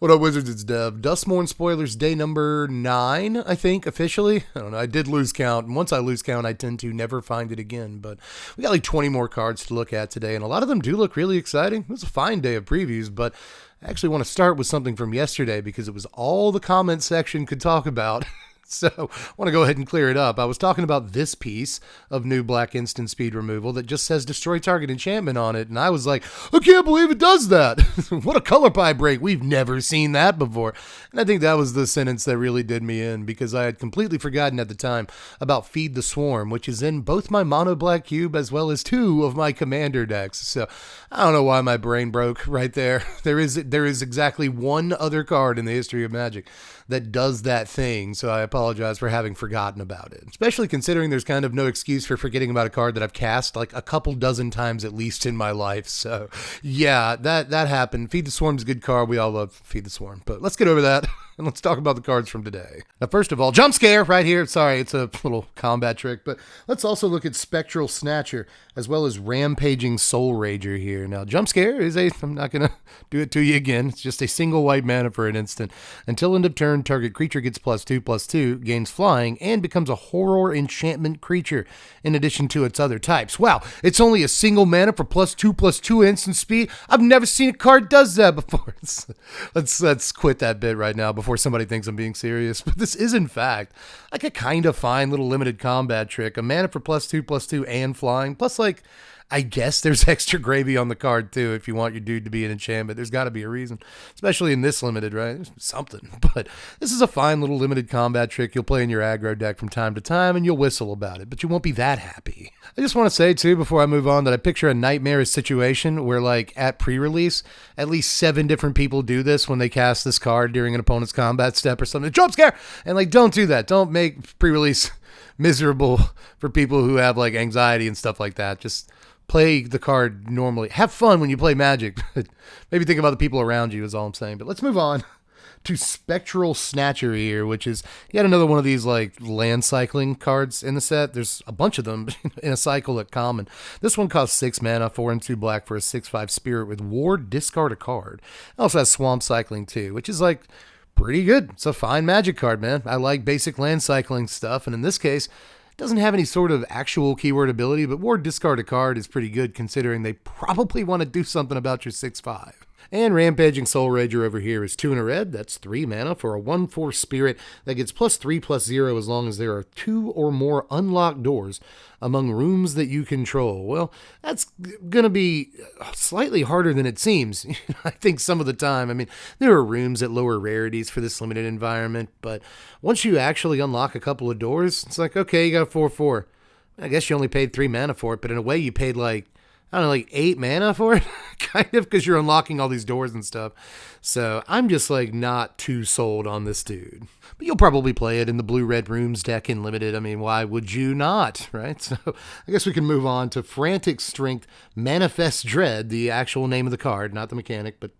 What up, Wizards? It's Dev. Duskmourn spoilers day number 9, I think, officially. I don't know. I did lose count, and once I lose count, I tend to never find it again. But we got like 20 more cards to look at today, and a lot of them do look really exciting. It was a fine day of previews, but I actually want to start with something from yesterday because it was all the comment section could talk about. So I want to go ahead and clear it up. I was talking about this piece of new black instant speed removal that just says destroy target enchantment on it. And I was like, I can't believe it does that. What a color pie break. We've never seen that before. And I think that was the sentence that really did me in because I had completely forgotten at the time about Feed the Swarm, which is in both my mono black cube as well as 2 of my commander decks. So I don't know why my brain broke right there. There is exactly one other card in the history of Magic that does that thing, so I apologize for having forgotten about it. Especially considering there's kind of no excuse for forgetting about a card that I've cast like a couple dozen times at least in my life. So yeah, that happened. Feed the Swarm's a good card. We all love Feed the Swarm. But let's get over that and let's talk about the cards from today. Now, first of all, jump scare right here. Sorry, it's a little combat trick, but let's also look at Spectral Snatcher as well as Rampaging Soul Rager here. Now, jump scare is I'm not going to do it to you again. It's just a single white mana for an instant. Until end of turn, target creature gets +2/+2, gains flying, and becomes a horror enchantment creature in addition to its other types. Wow, it's only a single mana for +2/+2 instant speed. I've never seen a card does that before. Let's quit that bit right now before somebody thinks I'm being serious. But this is in fact like a kind of fine little limited combat trick. A mana for +2/+2 and flying, plus like I guess there's extra gravy on the card, too, if you want your dude to be an enchantment. There's got to be a reason, especially in this limited, right? There's something. But this is a fine little limited combat trick you'll play in your aggro deck from time to time, and you'll whistle about it, but you won't be that happy. I just want to say, too, before I move on, that I picture a nightmarish situation where, like, at pre-release, at least 7 different people do this when they cast this card during an opponent's combat step or something. Jump scare! And, like, don't do that. Don't make pre-release miserable for people who have, like, anxiety and stuff like that. Just play the card normally. Have fun when you play Magic. Maybe think about the people around you is all I'm saying. But let's move on to Spectral Snatcher here, which is yet another one of these like land cycling cards in the set. There's a bunch of them in a cycle at common. This one costs 6 mana, 4 and 2 black for a 6/5 spirit with Ward, discard a card. It also has Swamp Cycling too, which is like pretty good. It's a fine Magic card, man. I like basic land cycling stuff, and in this case, doesn't have any sort of actual keyword ability, but Ward discard a card is pretty good considering they probably want to do something about your 6/5. And Rampaging Soul Rager over here is 2 and a red. That's 3 mana for a 1/4 spirit that gets +3/+0 as long as there are 2 or more unlocked doors among rooms that you control. Well, that's going to be slightly harder than it seems. I think some of the time, I mean, there are rooms at lower rarities for this limited environment, but once you actually unlock a couple of doors, it's like, okay, you got a 4/4. I guess you only paid 3 mana for it, but in a way you paid like, I don't know, like 8 mana for it, kind of, because you're unlocking all these doors and stuff. So I'm just like not too sold on this dude. But you'll probably play it in the blue-red rooms deck in limited. I mean, why would you not, right? So I guess we can move on to Frantic Strength Manifest Dread, the actual name of the card, not the mechanic, but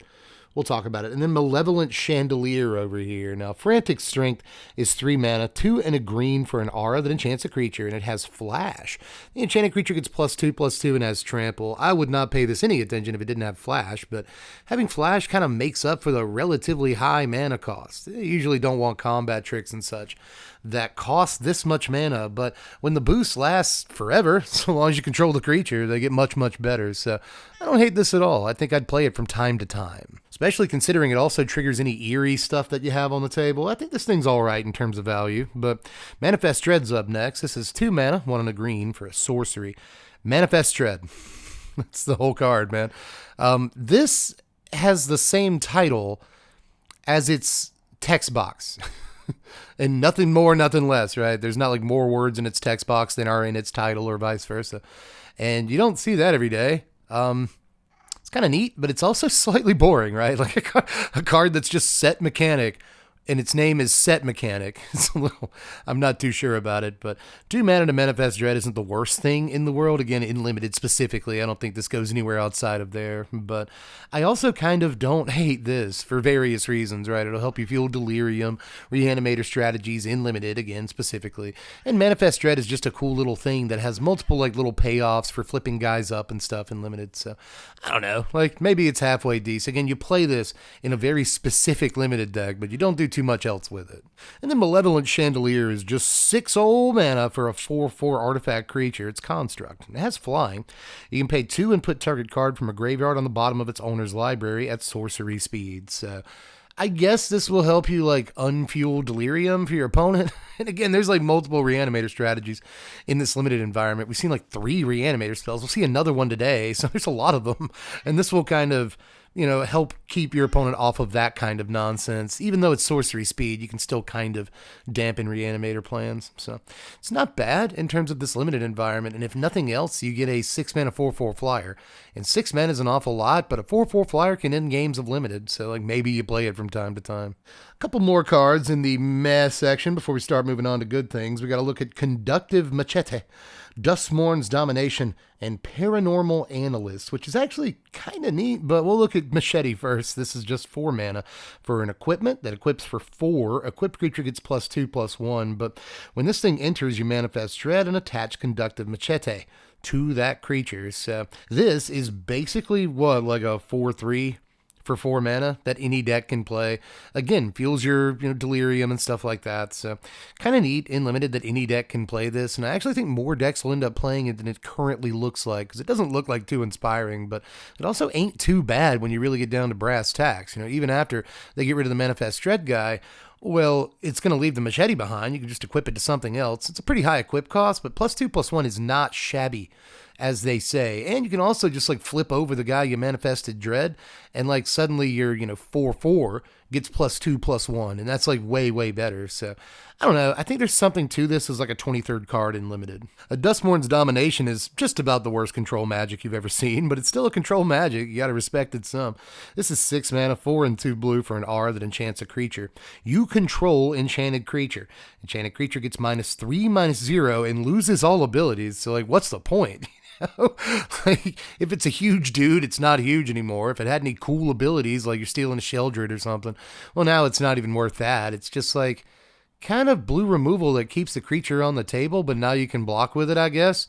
we'll talk about it. And then Malevolent Chandelier over here. Now, Frantic Strength is 3 mana, 2 and a green for an aura that enchants a creature, and it has Flash. The enchanted creature gets +2/+2 and has Trample. I would not pay this any attention if it didn't have Flash, but having Flash kind of makes up for the relatively high mana cost. They usually don't want combat tricks and such that cost this much mana, but when the boost lasts forever, so long as you control the creature, they get much, much better. So I don't hate this at all. I think I'd play it from time to time, especially considering it also triggers any eerie stuff that you have on the table. I think this thing's all right in terms of value, but Manifest Dread's up next. This is 2 mana, 1 and a green for a sorcery. Manifest Dread. That's the whole card, man. This has the same title as its text box. And nothing more, nothing less, right? There's not like more words in its text box than are in its title or vice versa. And you don't see that every day. It's kind of neat, but it's also slightly boring, right? Like a card that's just set mechanic and its name is Set Mechanic. It's a little, I'm not too sure about it, but 2 mana to Manifest Dread isn't the worst thing in the world. Again, in Limited specifically, I don't think this goes anywhere outside of there, but I also kind of don't hate this for various reasons, right? It'll help you fuel Delirium, Reanimator strategies in Limited, again, specifically, and Manifest Dread is just a cool little thing that has multiple, like, little payoffs for flipping guys up and stuff in Limited, so I don't know, like, maybe it's halfway decent. Again, you play this in a very specific Limited deck, but you don't do too much else with it. And then Malevolent Chandelier is just 6 old mana for a 4/4 artifact creature. It's Construct. It has flying. You can pay 2 and put target card from a graveyard on the bottom of its owner's library at sorcery speed. So I guess this will help you, like, unfuel Delirium for your opponent. And again, there's, like, multiple Reanimator strategies in this Limited environment. We've seen, like, 3 Reanimator spells. We'll see another one today, so there's a lot of them. And this will kind of, you know, help keep your opponent off of that kind of nonsense. Even though it's sorcery speed, you can still kind of dampen Reanimator plans. So it's not bad in terms of this Limited environment. And if nothing else, you get a 6 mana 4/4 flyer. And 6 mana is an awful lot, but a 4/4 flyer can end games of Limited. So, like, maybe you play it from time to time. A couple more cards in the meh section before we start moving on to good things. We got to look at Conductive Machete, Duskmourn's Domination, and Paranormal Analyst, which is actually kind of neat, but we'll look at Machete first. This is just 4 mana for an equipment that equips for 4. Equipped creature gets +2/+1, but when this thing enters, you manifest Dread and attach Conductive Machete to that creature. So this is basically what, like a 4/3 for 4 mana that any deck can play. Again, fuels your, you know, Delirium and stuff like that. So kind of neat in Limited that any deck can play this. And I actually think more decks will end up playing it than it currently looks like, because it doesn't look like too inspiring, but it also ain't too bad when you really get down to brass tacks. You know, even after they get rid of the Manifest Dread guy, well, it's going to leave the Machete behind. You can just equip it to something else. It's a pretty high equip cost, but +2/+1 is not shabby, as they say. And you can also just, like, flip over the guy you manifested Dread, and, like, suddenly your, you know, 4/4 gets +2/+1, and that's, like, way, way better. So I don't know. I think there's something to this as, like, a 23rd card in Limited. Duskmourn's Domination is just about the worst control magic you've ever seen, but it's still a control magic. You gotta respect it some. This is 6 mana, 4 and 2 blue for an R that enchants a creature. You control enchanted creature. Enchanted creature gets -3/-0 and loses all abilities, so, like, what's the point? Like, if it's a huge dude, it's not huge anymore. If it had any cool abilities, like you're stealing a Sheldred or something, well, now it's not even worth that. It's just, like, kind of blue removal that keeps the creature on the table, but now you can block with it, I guess.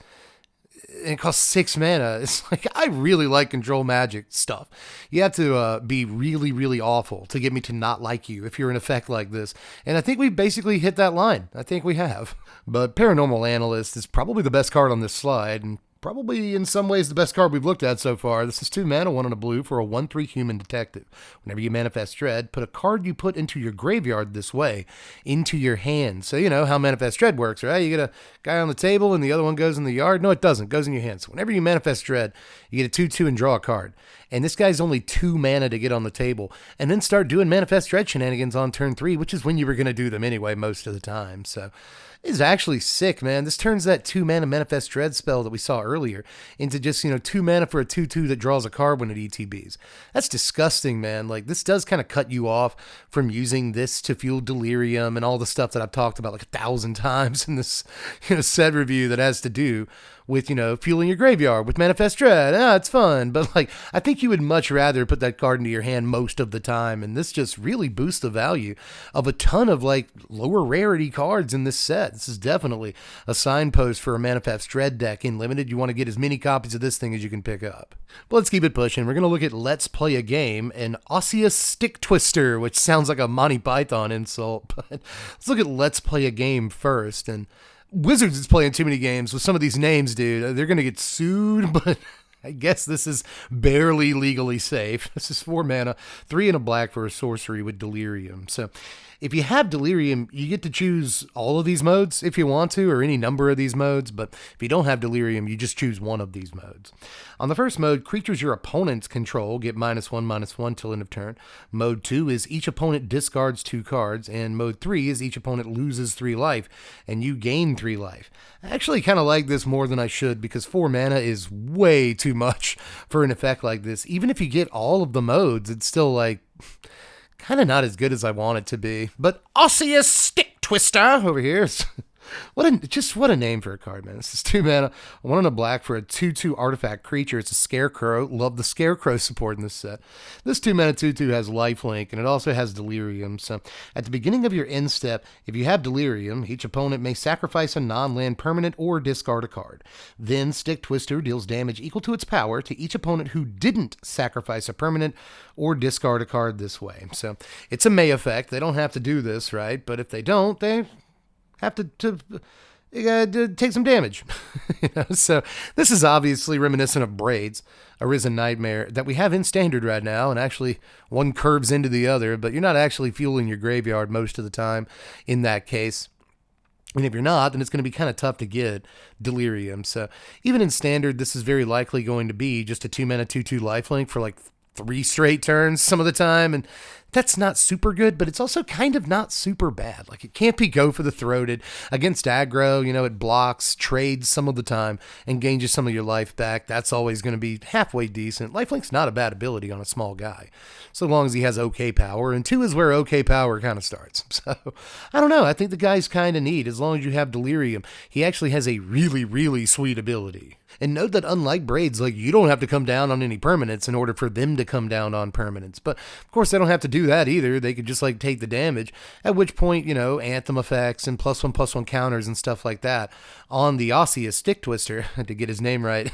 And it costs 6 mana. It's like, I really like control magic stuff. You have to be really, really awful to get me to not like you if you're an effect like this. And I think we basically hit that line. I think we have. But Paranormal Analyst is probably the best card on this slide, and probably in some ways the best card we've looked at so far. This is 2 mana, 1 and a blue for a 1/3 human detective. Whenever you manifest Dread, put a card you put into your graveyard this way into your hand. So you know how Manifest Dread works, right? You get a guy on the table and the other one goes in the yard. No, it doesn't. It goes in your hand. So whenever you manifest Dread, you get a 2/2 and draw a card. And this guy's only 2 mana to get on the table. And then start doing Manifest Dread shenanigans on turn 3, which is when you were going to do them anyway most of the time. So it's actually sick, man. This turns that 2 mana Manifest Dread spell that we saw earlier into just, you know, 2 mana for a 2/2 that draws a card when it ETBs. That's disgusting, man. Like, this does kind of cut you off from using this to fuel Delirium and all the stuff that I've talked about like 1,000 times in this, you know, set review that has to do with, you know, fueling your graveyard with Manifest Dread. It's fun. But, like, I think you would much rather put that card into your hand most of the time. And this just really boosts the value of a ton of, like, lower rarity cards in this set. This is definitely a signpost for a Manifest Dread deck in Limited. You want to get as many copies of this thing as you can pick up. But let's keep it pushing. We're going to look at Let's Play a Game, an Osseous Stick Twister, which sounds like a Monty Python insult. But let's look at Let's Play a Game first. And Wizards is playing too many games with some of these names, dude. They're going to get sued, but I guess this is barely legally safe. This is 4 mana, 3 and a black for a sorcery with Delirium. So if you have Delirium, you get to choose all of these modes if you want to, or any number of these modes, but if you don't have Delirium, you just choose one of these modes. On the first mode, creatures your opponents control get -1/-1 till end of turn. Mode 2 is each opponent discards 2 cards, and mode 3 is each opponent loses 3 life, and you gain 3 life. I actually kind of like this more than I should, because 4 mana is way too much for an effect like this. Even if you get all of the modes, it's still like kind of not as good as I want it to be. But Osseous Stick Twister over here. What a name for a card, man. This is 2 mana, 1 and a black for a 2/2 artifact creature. It's a Scarecrow. Love the Scarecrow support in this set. This 2 mana 2/2 has lifelink, and it also has Delirium. So at the beginning of your end step, if you have Delirium, each opponent may sacrifice a non-land permanent or discard a card. Then Stick Twister deals damage equal to its power to each opponent who didn't sacrifice a permanent or discard a card this way. So it's a May effect. They don't have to do this, right? But if they don't, they have to take some damage. So this is obviously reminiscent of Braids, a Risen Nightmare that we have in Standard right now, and actually one curves into the other, but you're not actually fueling your graveyard most of the time in that case. And if you're not, then it's going to be kind of tough to get Delirium. So even in Standard, this is very likely going to be just a 2 mana 2/2 lifelink for like 3 straight turns some of the time, and that's not super good, but it's also kind of not super bad. Like, it can't be go for the throated. Against aggro, it blocks, trades some of the time, and gains you some of your life back. That's always going to be halfway decent. Lifelink's not a bad ability on a small guy, so long as he has okay power, and 2 is where okay power kind of starts. So, I don't know. I think the guy's kind of neat. As long as you have Delirium, he actually has a really, really sweet ability. And note that unlike Braids, like, you don't have to come down on any permanents in order for them to come down on permanents. But, of course, they don't have to do that either. They could just, like, take the damage, at which point, Anthem effects and +1/+1 counters and stuff like that on the Osseous Stick Twister, to get his name right,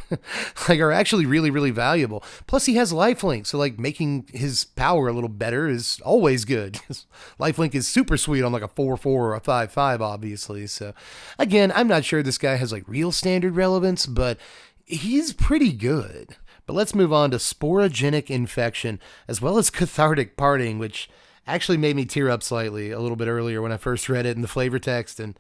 like, are actually really, really valuable. Plus, he has lifelink, so, like, making his power a little better is always good. Lifelink is super sweet on, like, a 4/4 or a 5/5, obviously. So, again, I'm not sure this guy has, like, real Standard relevance, but he's pretty good. But let's move on to Sporogenic Infection, as well as Cathartic Parting, which actually made me tear up slightly a little bit earlier when I first read it in the flavor text. And,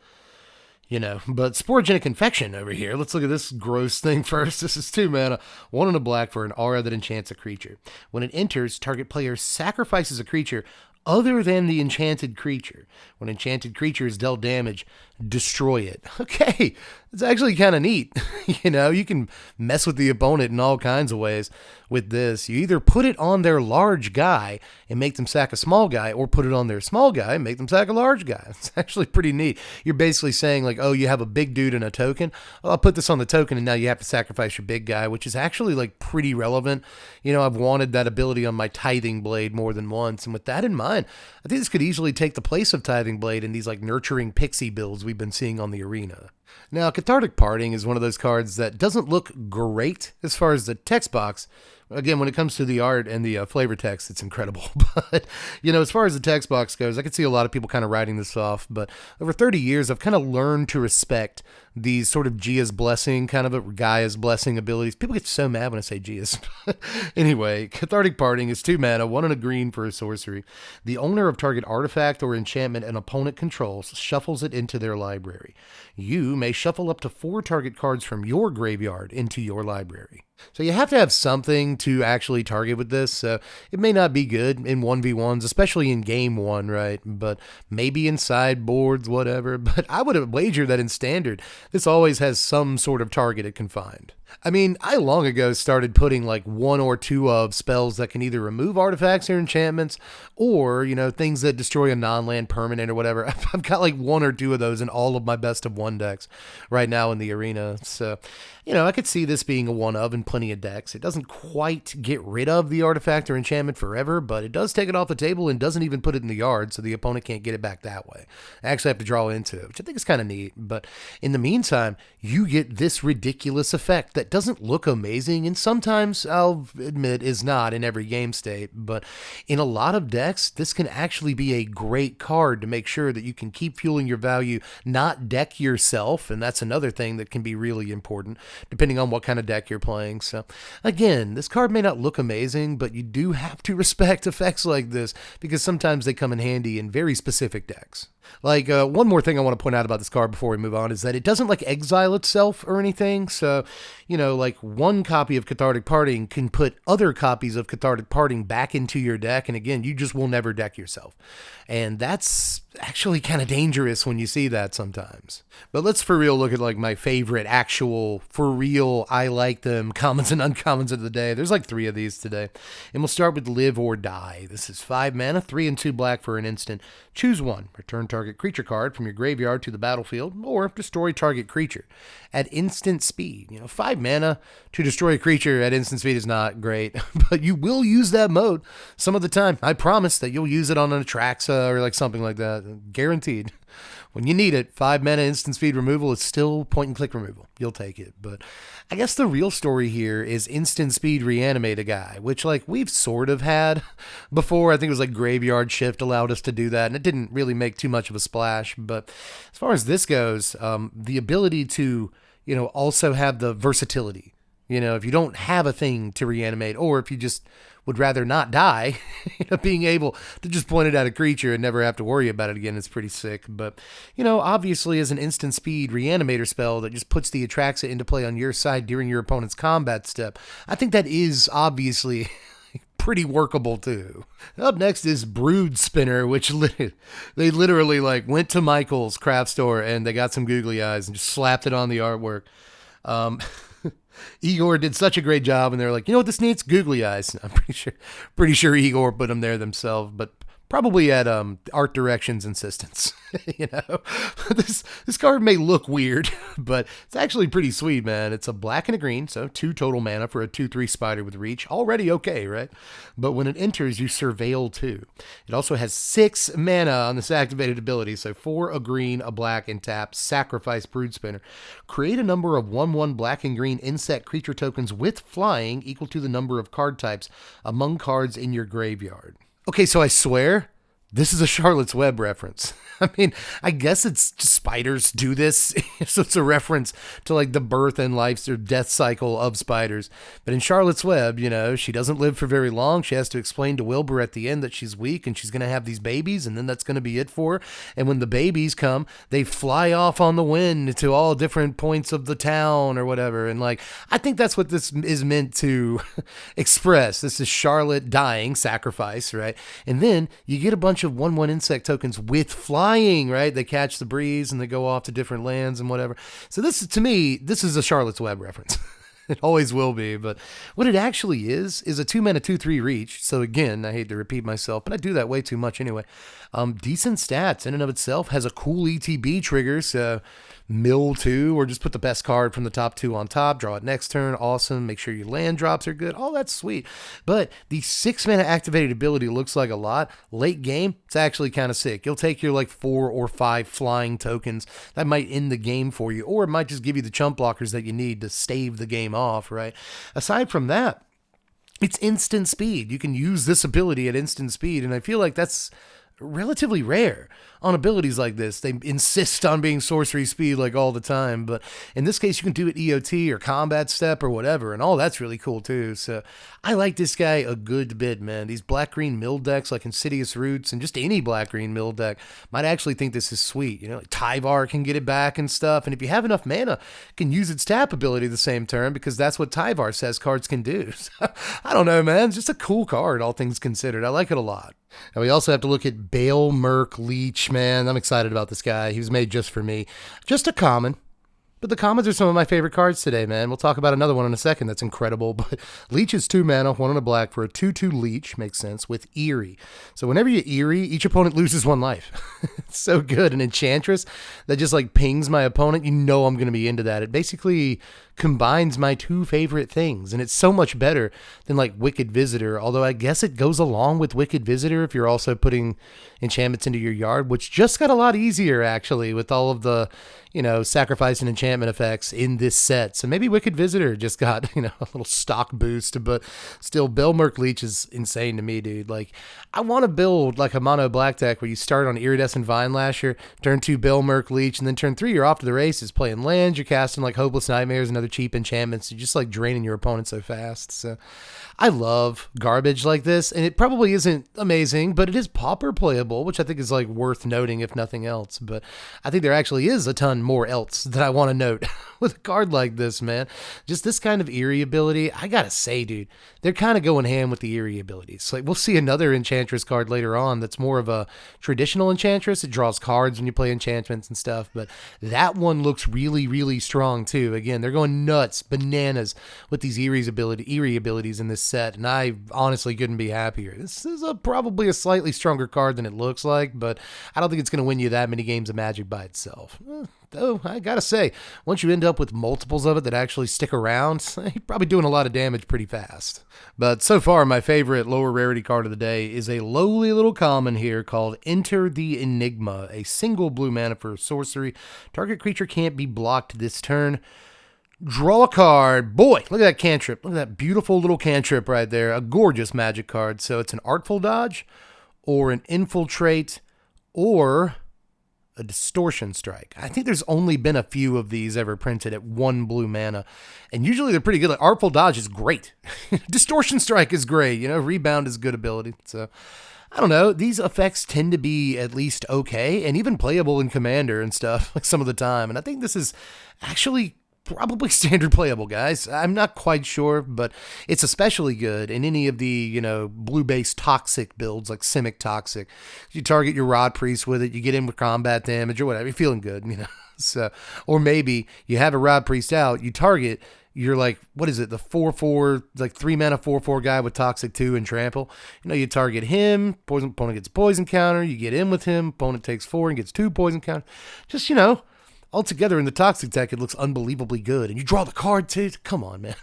but Sporogenic Infection over here. Let's look at this gross thing first. This is 2 mana, 1 and a black for an aura that enchants a creature. When it enters, target player sacrifices a creature other than the enchanted creature. When enchanted creature is dealt damage, destroy it. Okay, it's actually kind of neat. You can mess with the opponent in all kinds of ways with this. You either put it on their large guy and make them sack a small guy, or put it on their small guy and make them sack a large guy. It's actually pretty neat. You're basically saying, like, oh, you have a big dude and a token. Well, I'll put this on the token, and now you have to sacrifice your big guy, which is actually, like, pretty relevant. I've wanted that ability on my Tithing Blade more than once, and with that in mind, I think this could easily take the place of Tithing Blade in these, like, nurturing pixie builds we've been seeing on the arena. Now, Cathartic Parting is one of those cards that doesn't look great as far as the text box. Again, when it comes to the art and the flavor text, it's incredible. But, as far as the text box goes, I could see a lot of people kind of writing this off. But over 30 years, I've kind of learned to respect these sort of Gia's Blessing, kind of a Gaia's Blessing abilities. People get so mad when I say Gia's. Anyway, Cathartic Parting is 2 mana, 1 and a green for a sorcery. The owner of target artifact or enchantment an opponent controls shuffles it into their library. You may shuffle up to 4 target cards from your graveyard into your library. So you have to have something to actually target with this. So it may not be good in 1v1s, especially in game 1, right? But maybe in sideboards, whatever. But I would wager that in Standard, this always has some sort of target it can find. I mean, I long ago started putting like 1 or 2 of spells that can either remove artifacts or enchantments, or, things that destroy a non-land permanent or whatever. I've got like 1 or 2 of those in all of my best of 1 decks right now in the arena. So, I could see this being a 1 of in plenty of decks. It doesn't quite get rid of the artifact or enchantment forever, but it does take it off the table and doesn't even put it in the yard, so the opponent can't get it back that way. I actually have to draw into it, which I think is kind of neat. But in the meantime, you get this ridiculous effect that doesn't look amazing, and sometimes, I'll admit, is not in every game state, but in a lot of decks, this can actually be a great card to make sure that you can keep fueling your value, not deck yourself, and that's another thing that can be really important, depending on what kind of deck you're playing. So, again, this card may not look amazing, but you do have to respect effects like this, because sometimes they come in handy in very specific decks. Like, one more thing I want to point out about this card before we move on is that it doesn't, like, exile itself or anything. So, you know, like, one copy of Cathartic Parting can put other copies of Cathartic Parting back into your deck. And again, you just will never deck yourself. And that's actually kind of dangerous when you see that sometimes. But let's for real look at, like, my favorite actual, for real, I like them, commons and uncommons of the day. There's like 3 of these today. And we'll start with Live or Die. This is 5 mana, 3 and 2 black for an instant. Choose one. Return target creature card from your graveyard to the battlefield, or destroy target creature at instant speed. You know, 5 mana to destroy a creature at instant speed is not great, but you will use that mode some of the time. I promise that you'll use it on an Atraxa or like something like that. Guaranteed. When you need it, 5 mana instant speed removal is still point and click removal. You'll take it. But I guess the real story here is instant speed reanimate a guy, which like we've sort of had before. I think it was like Graveyard Shift allowed us to do that, and it didn't really make too much of a splash. But as far as this goes, the ability to, you know, also have the versatility. You know, if you don't have a thing to reanimate, or if you just would rather not die, you know, being able to just point it at a creature and never have to worry about it again is pretty sick. But, you know, obviously as an instant speed reanimator spell that just puts the Atraxa into play on your side during your opponent's combat step, I think that is obviously pretty workable too. Up next is Brood Spinner, which they literally like went to Michael's craft store and they got some googly eyes and just slapped it on the artwork. Igor did such a great job, and they're like, you know what this needs? Googly eyes. I'm pretty sure Igor put them there themselves, but probably at art direction's insistence. You know, this card may look weird, but it's actually pretty sweet, man. It's a black and a green, so 2 total mana for a 2/3 spider with reach. Already okay, right? But when it enters, you surveil 2. It also has 6 mana on this activated ability, so 4 a green, a black, and tap. Sacrifice Brood Spinner. Create a number of 1/1 black and green insect creature tokens with flying equal to the number of card types among cards in your graveyard. Okay, so I swear, this is a Charlotte's Web reference. I mean, I guess it's just spiders do this, so it's a reference to like the birth and life or death cycle of spiders. But in Charlotte's Web, you know, she doesn't live for very long. She has to explain to Wilbur at the end that she's weak and she's going to have these babies, and then that's going to be it for her. And when the babies come, they fly off on the wind to all different points of the town or whatever. And like, I think that's what this is meant to express. This is Charlotte dying, sacrifice, right? And then you get a bunch of 1/1 insect tokens with flying, right? They catch the breeze and they go off to different lands and whatever. So this, to me, this is a Charlotte's Web reference. It always will be. But what it actually is a 2 mana 2/3 reach. So again, I hate to repeat myself, but I do that way too much anyway. Decent stats in and of itself. Has a cool ETB trigger, so mill 2, or just put the best card from the top 2 on top, draw it next turn, awesome, make sure your land drops are good, all that's sweet. But the 6 mana activated ability looks like a lot. Late game, it's actually kind of sick. You'll take your like 4 or 5 flying tokens, that might end the game for you, or it might just give you the chump blockers that you need to stave the game off, right? Aside from that, it's instant speed. You can use this ability at instant speed, and I feel like that's relatively rare on abilities like this. They insist on being sorcery speed like all the time, but in this case you can do it EOT or combat step or whatever, and all that's really cool too. So I like this guy a good bit, man. These black-green mill decks like Insidious Roots and just any black-green mill deck might actually think this is sweet. You know, like Tyvar can get it back and stuff, and if you have enough mana, can use its tap ability the same turn, because that's what Tyvar says cards can do. So, I don't know, man. It's just a cool card, all things considered. I like it a lot. And we also have to look at Bale Merc Leech, man. I'm excited about this guy. He was made just for me. Just a common. But the commons are some of my favorite cards today, man. We'll talk about another one in a second that's incredible. But Leech is 2 mana, 1 and a black for a 2/2 Leech. Makes sense. With Eerie. So whenever you Eerie, each opponent loses 1 life. It's so good. An Enchantress that just like pings my opponent. You know I'm going to be into that. It basically combines my 2 favorite things, and it's so much better than like Wicked Visitor, although I guess it goes along with Wicked Visitor if you're also putting enchantments into your yard, which just got a lot easier actually with all of the, you know, sacrifice and enchantment enchantment effects in this set. So maybe Wicked Visitor just got, a little stock boost, but still, Belmurk Leech is insane to me, dude. Like, I want to build like a mono black deck where you start on Iridescent Vine Lasher, turn 2 Belmurk Leech, and then turn 3 you're off to the races, playing lands, you're casting like Hopeless Nightmares and other cheap enchantments. You're just like draining your opponent so fast. So I love garbage like this, and it probably isn't amazing, but it is pauper playable, which I think is like worth noting if nothing else. But I think there actually is a ton more else that I want to note with a card like this, man. Just this kind of eerie ability, I gotta say, dude, they're kind of going ham with the eerie abilities. Like, we'll see another Enchantress card later on that's more of a traditional Enchantress. It draws cards when you play enchantments and stuff, but that one looks really, really strong too. Again, they're going nuts, bananas with these eerie abilities in this set, and I honestly couldn't be happier. This is probably a slightly stronger card than it looks like, but I don't think it's going to win you that many games of Magic by itself. Though, I gotta say, once you end up with multiples of it that actually stick around, you're probably doing a lot of damage pretty fast. But so far, my favorite lower rarity card of the day is a lowly little common here called Enter the Enigma, a single blue mana for sorcery. Target creature can't be blocked this turn. Draw a card. Boy, look at that cantrip. Look at that beautiful little cantrip right there. A gorgeous magic card. So it's an Artful Dodge, or an Infiltrate, or a Distortion Strike. I think there's only been a few of these ever printed at 1 blue mana, and usually they're pretty good. Like, Artful Dodge is great. Distortion Strike is great. Rebound is good ability. So I don't know. These effects tend to be at least okay, and even playable in Commander and stuff like some of the time. And I think this is actually probably standard playable, guys. I'm not quite sure, but it's especially good in any of the, blue-based toxic builds, like Simic Toxic. You target your Rod Priest with it, you get in with combat damage or whatever, you're feeling good, So, or maybe you have a Rod Priest out, you target, you're like, what is it, the 4/4, like 3 mana 4/4 guy with Toxic 2 and Trample. You target him, opponent gets a poison counter, you get in with him, opponent takes 4 and gets 2 poison counter. Just, altogether in the Toxic deck, it looks unbelievably good. And you draw the card too. Come on, man.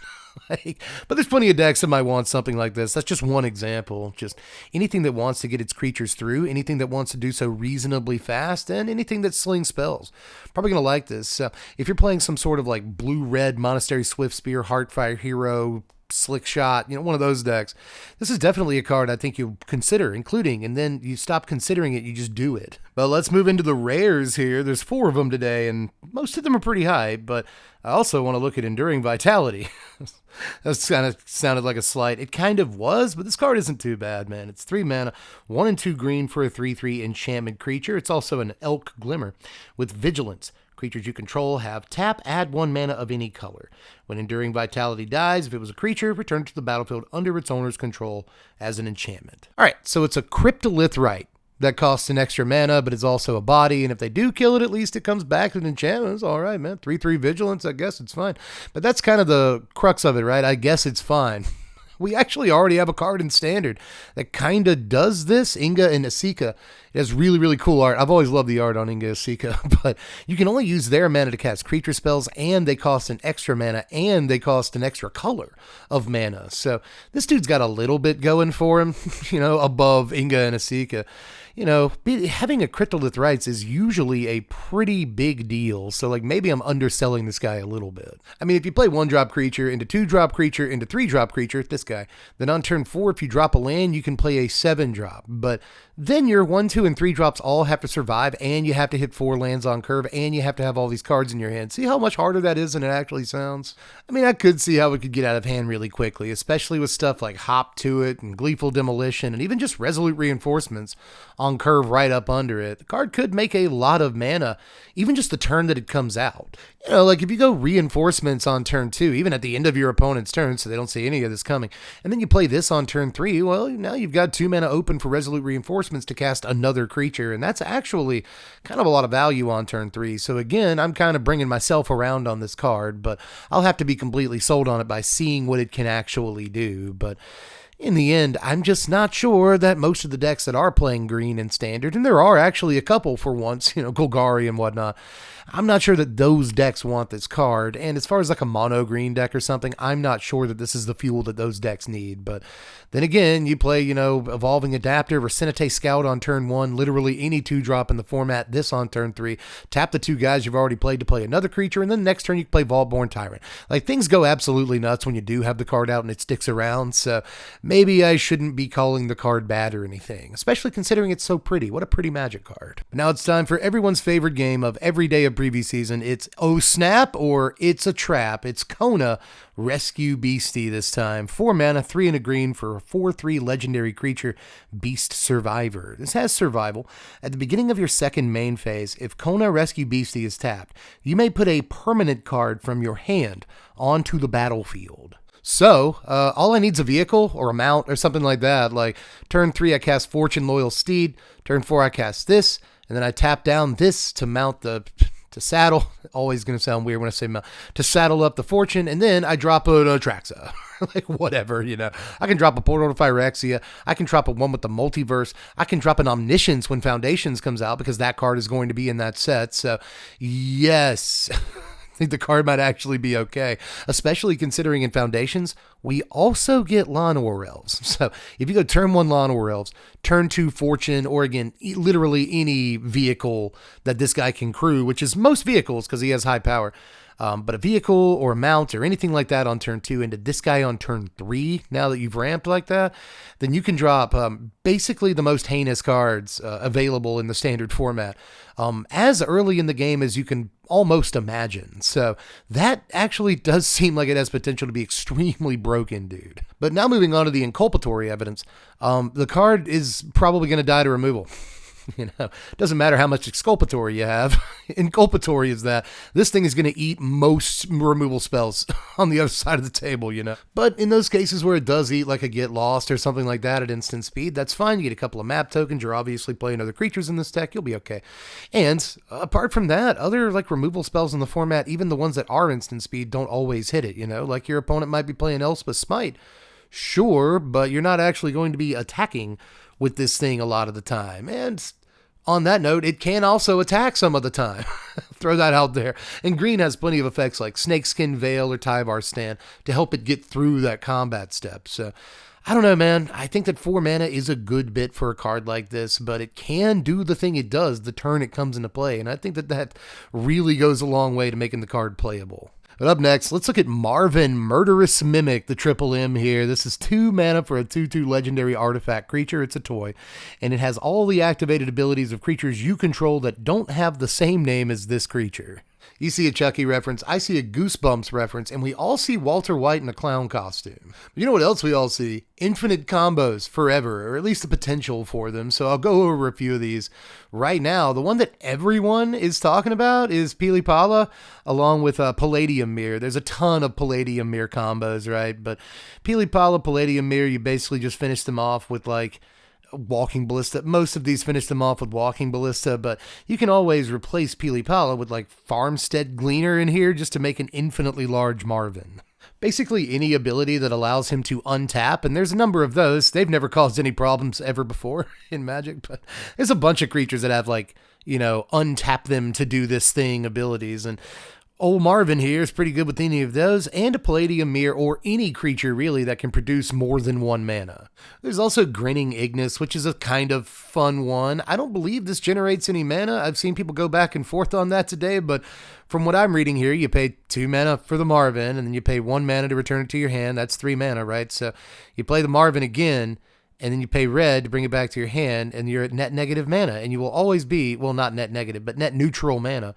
But there's plenty of decks that might want something like this. That's just one example. Just anything that wants to get its creatures through, anything that wants to do so reasonably fast, and anything that slings spells. Probably going to like this. If you're playing some sort of like blue-red Monastery Swiftspear, Heartfire Hero, Slick Shot, one of those decks, this is definitely a card I think you'll consider including, and then you stop considering it, you just do it. But let's move into the rares here. There's 4 of them today, and most of them are pretty high, but I also want to look at Enduring Vitality. That's kind of sounded like a slight. It kind of was, but this card isn't too bad, man. It's 3 mana, 1 and 2 green for a 3/3 enchantment creature. It's also an Elk Glimmer with Vigilance. Creatures you control have tap, add 1 mana of any color. When Enduring Vitality dies, if it was a creature, return it to the battlefield under its owner's control as an enchantment. All right, so it's a Cryptolith Rite that costs an extra mana, but it's also a body, and if they do kill it, at least it comes back to an enchantment. It's all right, man. 3/3 Vigilance, I guess it's fine. But that's kind of the crux of it, right? I guess it's fine. We actually already have a card in Standard that kind of does this, Inga and Asika. It has really, really cool art. I've always loved the art on Inga Asika, but you can only use their mana to cast creature spells, and they cost an extra mana, and they cost an extra color of mana. So this dude's got a little bit going for him, above Inga and Asika. Having a Cryptolith Rites is usually a pretty big deal, so maybe I'm underselling this guy a little bit. I mean, if you play 1-drop creature into 2-drop creature into 3-drop creature, this guy, then on turn 4, if you drop a land, you can play a 7-drop, but then your 1, 2, and 3 drops all have to survive, and you have to hit 4 lands on curve, and you have to have all these cards in your hand. See how much harder that is than it actually sounds? I mean, I could see how it could get out of hand really quickly, especially with stuff like Hop to It and Gleeful Demolition, and even just Resolute Reinforcements on curve right up under it. The card could make a lot of mana, even just the turn that it comes out. If you go Reinforcements on turn 2, even at the end of your opponent's turn, so they don't see any of this coming, and then you play this on turn 3, well, now you've got 2 mana open for Resolute Reinforcements to cast another creature, and that's actually kind of a lot of value on turn 3. So again, I'm kind of bringing myself around on this card, but I'll have to be completely sold on it by seeing what it can actually do. But In the end, I'm just not sure that most of the decks that are playing green in Standard, and there are actually a couple for once, Golgari and whatnot, I'm not sure that those decks want this card. And as far as like a mono green deck or something, I'm not sure that this is the fuel that those decks need. But then again, you play, Evolving Adapter, Vicinite Scout on turn 1, literally any 2-drop in the format, this on turn 3, tap the 2 guys you've already played to play another creature, and then next turn you can play Vaultborn Tyrant. Like, things go absolutely nuts when you do have the card out and it sticks around, so maybe I shouldn't be calling the card bad or anything, especially considering it's so pretty. What a pretty Magic card. But now it's time for everyone's favorite game of every day of preview season. It's Oh Snap or It's a Trap. It's Kona Rescue Beastie this time. 4 mana, 3 and a green for a 4/3 legendary creature, Beast Survivor. This has survival. At the beginning of your second main phase, if Kona Rescue Beastie is tapped, you may put a permanent card from your hand onto the battlefield. So, all I need is a vehicle or a mount or something like that. Like, turn 3, I cast Fortune Loyal Steed. Turn 4, I cast this. And then I tap down this to mount to saddle. Always going to sound weird when I say mount. To saddle up the Fortune. And then I drop an Atraxa. Like, whatever, I can drop a Portal to Phyrexia. I can drop a one with the Multiverse. I can drop an Omniscience when Foundations comes out because that card is going to be in that set. So, yes. I think the card might actually be okay, especially considering in Foundations, we also get Llanowar Elves. So if you go turn 1 Llanowar Elves, turn 2 Fortune, or again, literally any vehicle that this guy can crew, which is most vehicles because he has high power, but a vehicle or a mount or anything like that on turn 2 into this guy on turn 3, now that you've ramped like that, then you can drop basically the most heinous cards available in the Standard format as early in the game as you can almost imagine. So that actually does seem like it has potential to be extremely broken, dude. But now moving on to the inculpatory evidence, the card is probably going to die to removal. Doesn't matter how much exculpatory you have. Inculpatory is that this thing is going to eat most removal spells on the other side of the table, But in those cases where it does eat like a Get Lost or something like that at instant speed, that's fine. You get a couple of map tokens. You're obviously playing other creatures in this deck. You'll be okay. And apart from that, other like removal spells in the format, even the ones that are instant speed, don't always hit it, Like your opponent might be playing Elspeth Smite. Sure, but you're not actually going to be attacking with this thing a lot of the time. And on that note, it can also attack some of the time. Throw that out there. And green has plenty of effects like Snakeskin Veil or Tyvar Stand to help it get through that combat step. So, I don't know, man. I think that 4 mana is a good bit for a card like this, but it can do the thing it does the turn it comes into play. And I think that really goes a long way to making the card playable. But up next, let's look at Marvin, Murderous Mimic, the triple M here. This is 2 mana for a 2/2 legendary artifact creature. It's a toy, and it has all the activated abilities of creatures you control that don't have the same name as this creature. You see a Chucky reference, I see a Goosebumps reference, and we all see Walter White in a clown costume. But you know what else we all see? Infinite combos forever, or at least the potential for them. So I'll go over a few of these right now. The one that everyone is talking about is Pili Pala, along with Palladium Mirror. There's a ton of Palladium Mirror combos, right? But Pili Pala, Palladium Mirror, you basically just finish them off with like Walking Ballista. Most of these finish them off with Walking Ballista, but you can always replace Pili Pala with like Farmstead Gleaner in here just to make an infinitely large Marvin. Basically any ability that allows him to untap, and there's a number of those. They've never caused any problems ever before in Magic, but there's a bunch of creatures that have like, untap them to do this thing abilities, and old Marvin here is pretty good with any of those, and a Palladium Mirror, or any creature really that can produce more than 1 mana. There's also Grinning Ignis, which is a kind of fun one. I don't believe this generates any mana. I've seen people go back and forth on that today, but from what I'm reading here, you pay 2 mana for the Marvin, and then you pay 1 mana to return it to your hand. That's 3 mana, right? So you play the Marvin again, and then you pay red to bring it back to your hand, and you're at net negative mana, and you will always be, well, not net negative, but net neutral mana.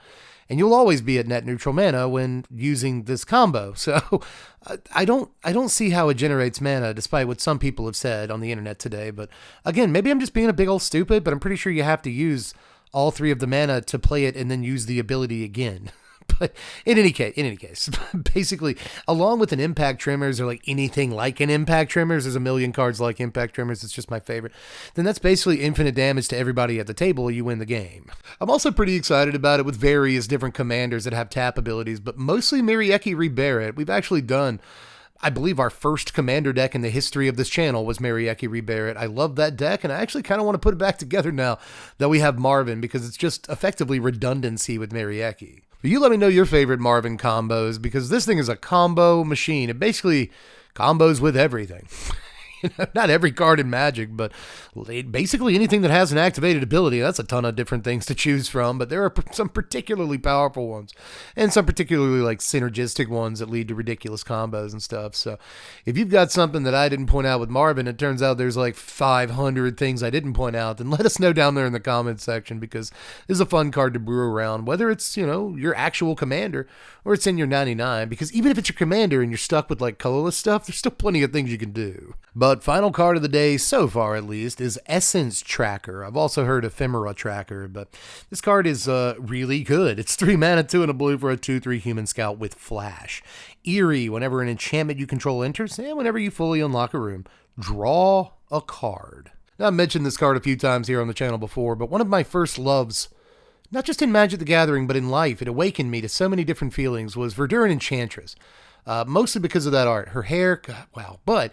And you'll always be at net neutral mana when using this combo. So I don't see how it generates mana, despite what some people have said on the internet today. But again, maybe I'm just being a big old stupid, but I'm pretty sure you have to use all 3 of the mana to play it and then use the ability again. But in any case, basically, along with an Impact Tremors, or like anything like an Impact Tremors, there's a million cards like Impact Tremors, it's just my favorite, then that's basically infinite damage to everybody at the table, you win the game. I'm also pretty excited about it with various different commanders that have tap abilities, but mostly Mirieki Rebarret. We've actually done I believe our first commander deck in the history of this channel was Mtg Rebarrett. I love that deck, and I actually kind of want to put it back together now that we have Marvin, because it's just effectively redundancy with Mtg. But you let me know your favorite Marvin combos, because this thing is a combo machine. It basically combos with everything. Not every card in Magic, but basically anything that has an activated ability. That's a ton of different things to choose from, but there are some particularly powerful ones and some particularly like synergistic ones that lead to ridiculous combos and stuff. So if you've got something that I didn't point out with Marvin, it turns out there's like 500 things I didn't point out, then let us know down there in the comments section, because this is a fun card to brew around, whether it's, your actual commander or it's in your 99, because even if it's your commander and you're stuck with like colorless stuff, there's still plenty of things you can do. But final card of the day, so far at least, is Essence Tracker. I've also heard Ephemera Tracker, but this card is really good. It's 3 mana, 2 and a blue for a 2/3 human scout with flash. Eerie, whenever an enchantment you control enters, and whenever you fully unlock a room, draw a card. Now, I've mentioned this card a few times here on the channel before, but one of my first loves, not just in Magic the Gathering, but in life, it awakened me to so many different feelings, was Verdure Enchantress. Mostly because of that art. Her hair, God, wow. But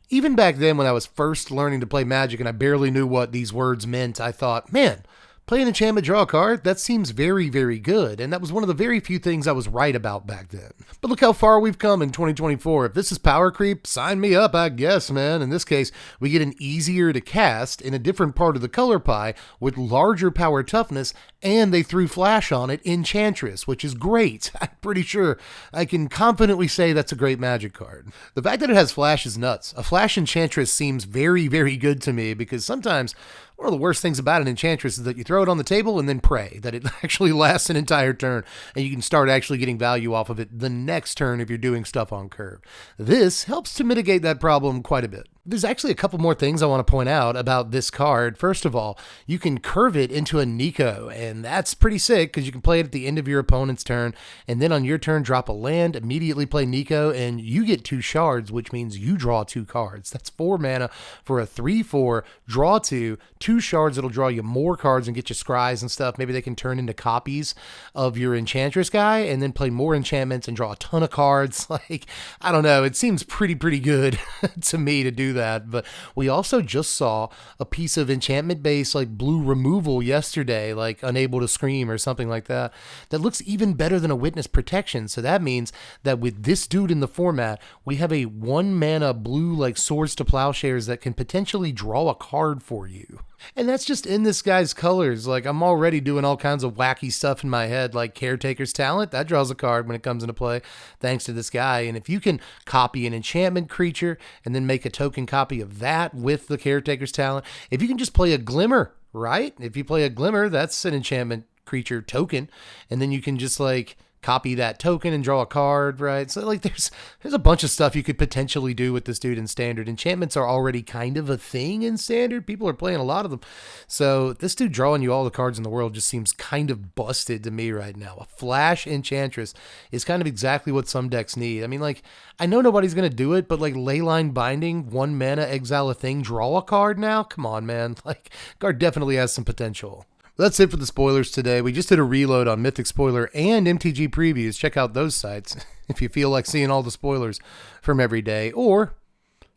even back then when I was first learning to play Magic and I barely knew what these words meant, I thought, man, play an enchantment, draw a card, that seems very, very good. And that was one of the very few things I was right about back then. But look how far we've come in 2024. If this is power creep, sign me up, I guess, man. In this case, we get an easier to cast in a different part of the color pie with larger power toughness, and they threw flash on it, Enchantress, which is great. I'm pretty sure I can confidently say that's a great Magic card. The fact that it has flash is nuts. A flash Enchantress seems very, very good to me, because sometimes one of the worst things about an Enchantress is that you throw it on the table and then pray that it actually lasts an entire turn and you can start actually getting value off of it the next turn if you're doing stuff on curve. This helps to mitigate that problem quite a bit. There's actually a couple more things I want to point out about this card. First of all, you can curve it into a Nico, and that's pretty sick because you can play it at the end of your opponent's turn, and then on your turn, drop a land, immediately play Nico, and you get 2 shards, which means you draw 2 cards. That's 4 mana for a 3/4, draw 2 shards that'll draw you more cards and get you scries and stuff. Maybe they can turn into copies of your Enchantress guy and then play more enchantments and draw a ton of cards. Like, I don't know, it seems pretty good to me to do that. But we also just saw a piece of enchantment based like blue removal yesterday, like Unable to Scream or something like that, that looks even better than a Witness Protection. So that means that with this dude in the format, we have a 1 mana blue like Swords to Plowshares that can potentially draw a card for you. And that's just in this guy's colors. Like, I'm already doing all kinds of wacky stuff in my head, like Caretaker's Talent. That draws a card when it comes into play, thanks to this guy. And if you can copy an enchantment creature and then make a token copy of that with the Caretaker's Talent, if you can just play a Glimmer, right? If you play a Glimmer, that's an enchantment creature token. And then you can just like copy that token and draw a card, right? So like there's a bunch of stuff you could potentially do with this dude in Standard. Enchantments are already kind of a thing in Standard. People are playing a lot of them. So this dude drawing you all the cards in the world just seems kind of busted to me right now. A flash Enchantress is kind of exactly what some decks need. I mean, like, I know nobody's going to do it, but like Leyline Binding, 1 mana, exile a thing, draw a card now? Come on, man. Like, card definitely has some potential. That's it for the spoilers today. We just did a reload on Mythic Spoiler and MTG Previews. Check out those sites if you feel like seeing all the spoilers from every day, or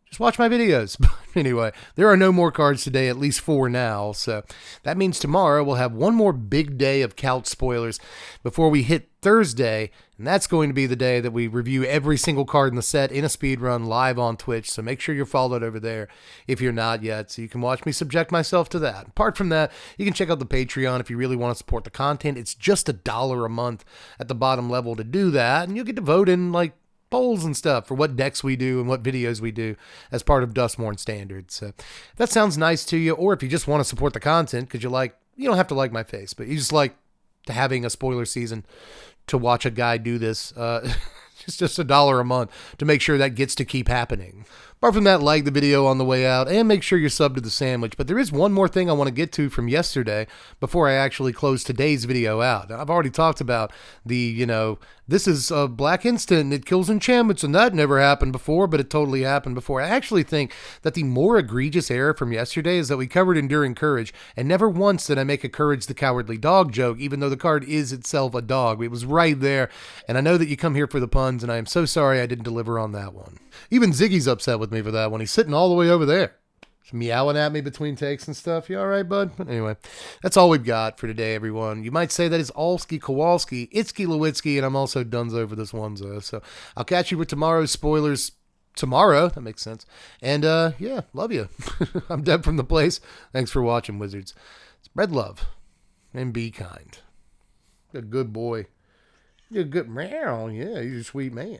just watch my videos. But anyway, there are no more cards today, at least 4 now. So that means tomorrow we'll have one more big day of couch spoilers before we hit Thursday. And that's going to be the day that we review every single card in the set in a speed run live on Twitch. So make sure you're followed over there if you're not yet, so you can watch me subject myself to that. Apart from that, you can check out the Patreon if you really want to support the content. It's just $1 a month at the bottom level to do that. And you'll get to vote in like polls and stuff for what decks we do and what videos we do as part of Duskmourn Standard. So if that sounds nice to you, or if you just want to support the content because you don't have to like my face, but you just like having a spoiler season to watch a guy do this, it's just $1 a month to make sure that gets to keep happening. Apart from that, like the video on the way out and make sure you're subbed to the sandwich. But there is one more thing I want to get to from yesterday before I actually close today's video out. Now, I've already talked about the, this is a black instant and it kills enchantments, and that never happened before, but it totally happened before. I actually think that the more egregious error from yesterday is that we covered Enduring Courage, and never once did I make a Courage the Cowardly Dog joke, even though the card is itself a dog. It was right there, and I know that you come here for the puns, and I am so sorry I didn't deliver on that one. Even Ziggy's upset with me for that one. He's sitting all the way over there. He's meowing at me between takes and stuff. You all right, bud? But anyway, that's all we've got for today, everyone. You might say that is Allski Kowalski, Itsky Lewitsky, and I'm also donezo for this one, so I'll catch you with tomorrow's spoilers tomorrow. That makes sense. And, yeah, love you. I'm Deb from The Place. Thanks for watching, Wizards. Spread love and be kind. You're a good boy. You're a good meow. Yeah, you're a sweet man.